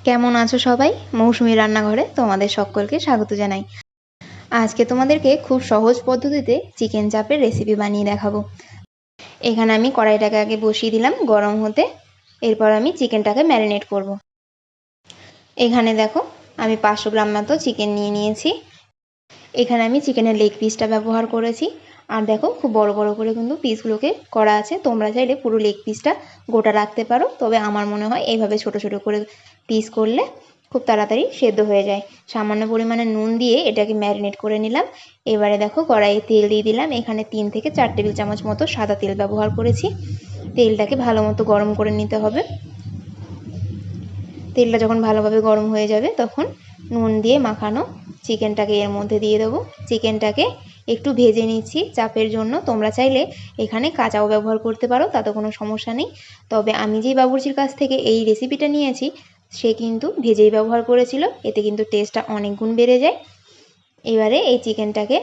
কেমন আছো সবাই? মৌসুমী রান্নাঘরে তোমাদের সকলকে স্বাগত জানাই। আজকে তোমাদেরকে খুব সহজ পদ্ধতিতে চিকেন চাপের রেসিপি বানিয়ে দেখাবো। এখানে আমি কড়াইটাকে আগে বসিয়ে দিলাম গরম হতে। এরপর আমি চিকেনটাকে ম্যারিনেট করব। এখানে দেখো আমি 500 গ্রাম মতো চিকেন নিয়ে নিয়েছি। এখানে আমি চিকেনের লেগ পিসটা ব্যবহার করেছি। আর দেখো খুব বড় বড় করে কিন্তু পিসগুলোকে করা আছে। তোমরা চাইলে পুরো লেগ পিসটা গোটা রাখতে পারো, তবে আমার মনে হয় এইভাবে ছোট ছোট করে পিস করলে খুব তাড়াতাড়ি সেদ্ধ হয়ে যায়। সামান্য পরিমাণে নুন দিয়ে এটাকে ম্যারিনেট করে নিলাম। এবারে দেখো কড়াইয়ে তেল দিয়ে দিলাম। এখানে 3 থেকে 4 টেবিল চামচ মতো সাদা তেল ব্যবহার করেছি। তেলটাকে ভালো মতো গরম করে নিতে হবে। তেলটা যখন ভালোভাবে গরম হয়ে যাবে তখন নুন দিয়ে মাখানো চিকেনটাকে এর মধ্যে দিয়ে দেবো। চিকেনটাকে একটু ভেজে নিচ্ছি চাপের জন্য। তোমরা চাইলে এখানে কাঁচাও ব্যবহার করতে পারো, তাতে কোনো সমস্যা নেই। তবে আমি যেই বাবুর্চির কাছ থেকে এই রেসিপিটা নিয়েছি সে কিন্তু ভেজেই ব্যবহার করেছিল, এতে কিন্তু টেস্টটা অনেক গুণ বেড়ে যায়। এবারে এই চিকেনটাকে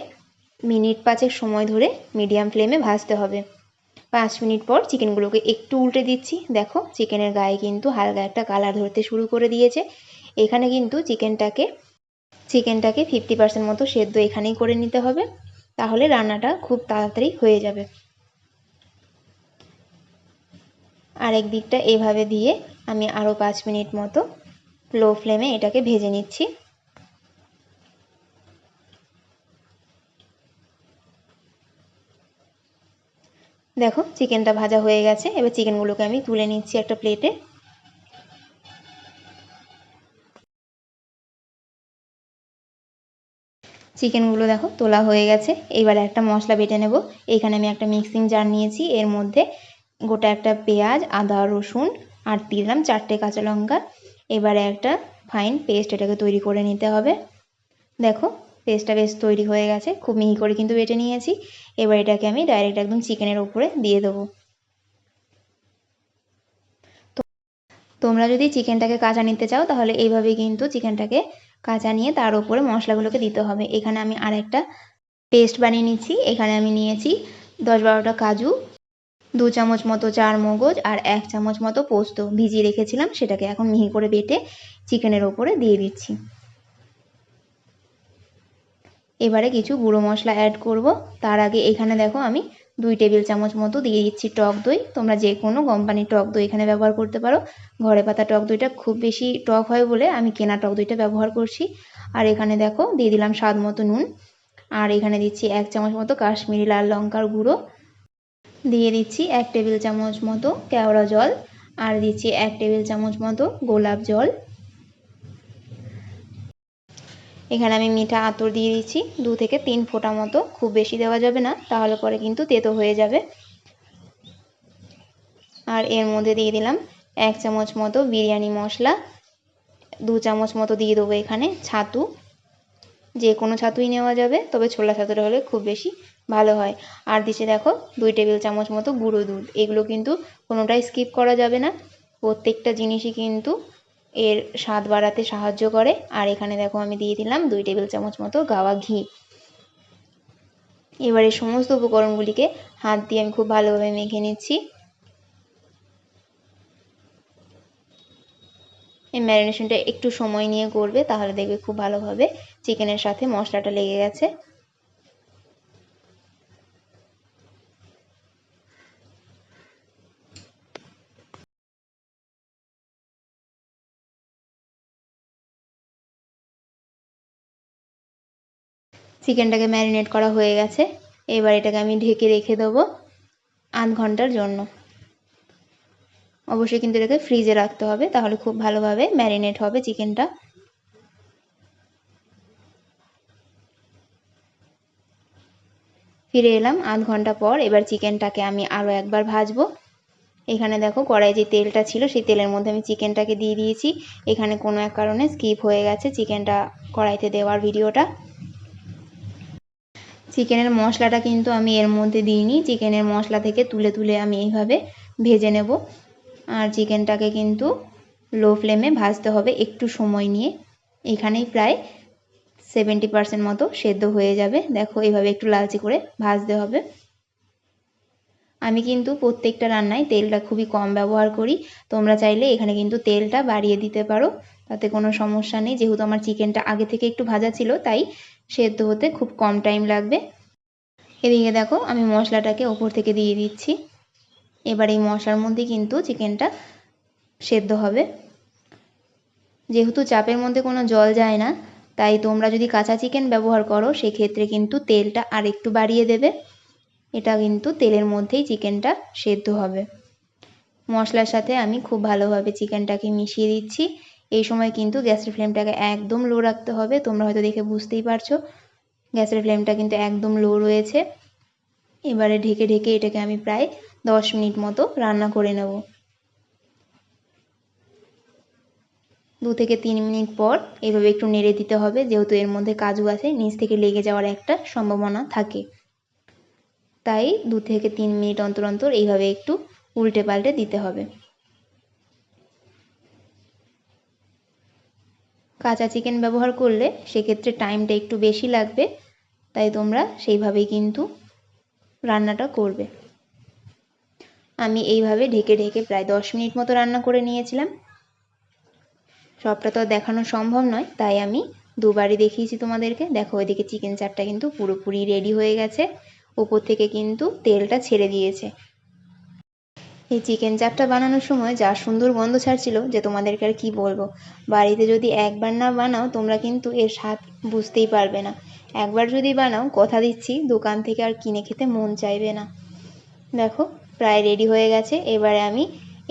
মিনিট 5 সময় ধরে মিডিয়াম ফ্লেমে ভাজতে হবে। 5 মিনিট পর চিকেনগুলোকে একটু উল্টে দিচ্ছি। দেখো চিকেনের গায়ে কিন্তু হালকা একটা কালার ধরতে শুরু করে দিয়েছে। এখানে কিন্তু চিকেনটাকে 50% মতো সেদ্ধ এখানেই করে নিতে হবে, তাহলে রান্নাটা খুব তাড়াতাড়ি হয়ে যাবে। আরেক দিকটা এভাবে দিয়ে আমি আরও 5 মিনিট মতো লো ফ্লেমে এটাকে ভেজে নিচ্ছি। দেখো চিকেনটা ভাজা হয়ে গেছে। এবার চিকেনগুলোকে আমি তুলে নিচ্ছি একটা প্লেটে। চিকেনগুলো দেখো তোলা হয়ে গেছে। এইবারে একটা মশলা বেটে নেব। এখানে আমি একটা মিক্সিং জার নিয়েছি, এর মধ্যে গোটা একটা পেঁয়াজ, আদা, রসুন আর দিলাম 4টে কাঁচা লঙ্কা। এবারে একটা ফাইন পেস্ট এটাকে তৈরি করে নিতে হবে। দেখো পেস্টটা বেশ তৈরি হয়ে গেছে, খুব মিহি করে কিন্তু বেটে নিয়েছি। এবার এটাকে আমি ডাইরেক্ট একদম চিকেনের উপরে দিয়ে দেবো। তোমরা যদি চিকেনটাকে কাঁচা নিতে চাও তাহলে এইভাবে কিন্তু চিকেনটাকে কাঁচা নিয়ে তার উপরে মশলাগুলোকে দিতে হবে। এখানে আমি আরেকটা পেস্ট বানিয়ে নিচ্ছি। এখানে আমি নিয়েছি 10-12টা কাজু, 2 চামচ মতো চারমগজ আর 1 চামচ মতো পোস্ত ভিজিয়ে রেখেছিলাম, সেটাকে এখন মিহি করে বেটে চিকেনের ওপরে দিয়ে দিচ্ছি। এবারে কিছু গুঁড়ো মশলা অ্যাড করব। তার আগে এখানে দেখো আমি 2 টেবিল চামচ মতো দিয়ে দিচ্ছি টক দই। তোমরা যে কোনো কোম্পানির টক দই এখানে ব্যবহার করতে পারো। ঘরে পাতা টক দইটা খুব বেশি টক হয় বলে আমি কেনা টক দইটা ব্যবহার করছি। আর এখানে দেখো দিয়ে দিলাম স্বাদ মতো নুন। আর এখানে দিচ্ছি 1 চামচ মতো কাশ্মীরি লাল লঙ্কার গুঁড়ো, দিয়ে দিচ্ছি 1 টেবিল চামচ মতো কেওড়া জল, আর দিচ্ছি 1 টেবিল চামচ মতো গোলাপ জল। এখানে আমি মিঠা আতর দিয়ে দিচ্ছি 2 থেকে 3 ফোঁটা মতো, খুব বেশি দেওয়া যাবে না, তাহলে পরে কিন্তু তেতো হয়ে যাবে। আর এর মধ্যে দিয়ে দিলাম 1 চামচ মতো বিরিয়ানি মশলা, 2 চামচ মতো দিয়ে দেবো এখানে ছাতু। যে কোনো ছাতুই নেওয়া যাবে, তবে ছোলা ছাতুটা হলে খুব বেশি ভালো হয়। আর দিচ্ছি দেখো 2 টেবিল চামচ মতো গুঁড়ো দুধ। এগুলো কিন্তু কোনোটাই স্কিপ করা যাবে না, প্রত্যেকটা জিনিসই কিন্তু এর স্বাদ বাড়াতে সাহায্য করে। আর এখানে দেখো আমি দিয়ে দিলাম 2 টেবিল চামচ মতো গাওয়া ঘি। এবারে সমস্ত উপকরণগুলিকে হাত দিয়ে আমি খুব ভালোভাবে মেখে নিচ্ছি। এই ম্যারিনেশনটা একটু সময় নিয়ে করবে, তাহলে দেখবে খুব ভালোভাবে চিকেনের সাথে মশলাটা লেগে গেছে। চিকেনটাকে ম্যারিনেট করা হয়ে গেছে। এবার এটাকে আমি ঢেকে রেখে দেবো 8 ঘন্টার জন্য। অবশ্যই কিন্তু এটাকে ফ্রিজে রাখতে হবে, তাহলে খুব ভালোভাবে ম্যারিনেট হবে চিকেনটা। ফিরে এলাম 8 ঘন্টা পর। এবার চিকেনটাকে আমি আরও একবার ভাজবো। এখানে দেখো কড়াই যে তেলটা ছিল সেই তেলের মধ্যে আমি চিকেনটাকে দিয়ে দিয়েছি। এখানে কোনো এক কারণে স্কিপ হয়ে গেছে চিকেনটা কড়াইতে দেওয়ার ভিডিওটা। চিকেনের মশলাটা কিন্তু আমি এর মধ্যে দিইনি, চিকেনের মশলা থেকে তুলে তুলে আমি এইভাবে ভেজে নেব। আর চিকেনটাকে কিন্তু লো ফ্লেমে ভাজতে হবে একটু সময় নিয়ে। এখানেই প্রায় 70% মতো সেদ্ধ হয়ে যাবে। দেখো এইভাবে একটু লালচে করে ভাজতে হবে। আমি কিন্তু প্রত্যেকটা রান্নায় তেলটা খুবই কম ব্যবহার করি, তোমরা চাইলে এখানে কিন্তু তেলটা বাড়িয়ে দিতে পারো। তাতে কোনো সমস্যা নেই। যেহেতু আমার চিকেনটা আগে থেকে একটু ভাজা ছিল, তাই সেদ্ধ হতে খুব কম টাইম লাগবে। এদিকে দেখো আমি মশলাটাকে ওপর থেকে দিয়ে দিচ্ছি। এবার এই মশলার মধ্যে কিন্তু চিকেনটা সেদ্ধ হবে। যেহেতু চাপের মধ্যে কোনো জল যায় না, তাই তোমরা যদি কাঁচা চিকেন ব্যবহার করো সেক্ষেত্রে কিন্তু তেলটা আর একটু বাড়িয়ে দেবে। এটা কিন্তু তেলের মধ্যেই চিকেনটা সেদ্ধ হবে। মশলার সাথে আমি খুব ভালোভাবে চিকেনটাকে মিশিয়ে দিচ্ছি। এই সময় কিন্তু গ্যাসের ফ্লেমটাকে একদম লো রাখতে হবে। তোমরা হয়তো দেখে বুঝতেই পারছো গ্যাসের ফ্লেমটা কিন্তু একদম লো রয়েছে। এবারে ঢেকে ঢেকে এটাকে আমি প্রায় 10 মিনিট মতো রান্না করে নেব। 2 থেকে 3 মিনিট পর এভাবে একটু নেড়ে দিতে হবে, যেহেতু এর মধ্যে কাজু আছে, নিচ থেকে লেগে যাওয়ার একটা সম্ভাবনা থাকে। তাই 2 থেকে 3 মিনিট অন্তর অন্তর এইভাবে একটু উল্টে পাল্টে দিতে হবে। কাঁচা চিকেন ব্যবহার করলে সেক্ষেত্রে টাইমটা একটু বেশি লাগবে, তাই তোমরা সেইভাবেই কিন্তু রান্নাটা করবে। আমি এইভাবে ঢেকে ঢেকে প্রায় 10 মিনিট মতো রান্না করে নিয়েছিলাম। সবটা তো দেখানো সম্ভব নয়, তাই আমি দুবারই দেখিয়েছি তোমাদেরকে। দেখো ওইদিকে চিকেন চাপটা কিন্তু পুরোপুরি রেডি হয়ে গেছে, ওপর থেকে কিন্তু তেলটা ছেড়ে দিয়েছে। এই চিকেন চাপটা বানানোর সময় যা সুন্দর গন্ধ ছাড়ছিল যে তোমাদেরকে আর কি বলবো। বাড়িতে যদি একবার না বানাও তোমরা কিন্তু এর স্বাদ বুঝতেই পারবে না। একবার যদি বানাও কথা দিচ্ছি দোকান থেকে আর কিনে খেতে মন চাইবে না। দেখো প্রায় রেডি হয়ে গেছে। এবারে আমি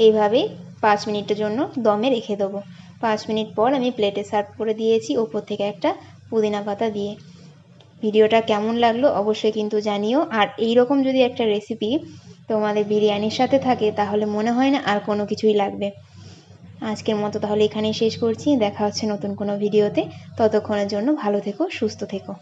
এইভাবেই 5 মিনিটের জন্য দমে রেখে দেবো। 5 মিনিট পর আমি প্লেটে সার্ভ করে দিয়েছি, ওপর থেকে একটা পুদিনা পাতা দিয়ে। ভিডিওটা কেমন লাগলো অবশ্যই কিন্তু জানিও। আর এই রকম যদি একটা রেসিপি তোমাদের বিরিয়ানির সাথে থাকে তাহলে মনে হয় না আর কোনো কিছুই লাগবে। আজকের মতো তাহলে এখানেই শেষ করছি। দেখা হচ্ছে নতুন কোনো ভিডিওতে। ততক্ষণের জন্য ভালো থেকো, সুস্থ থেকো।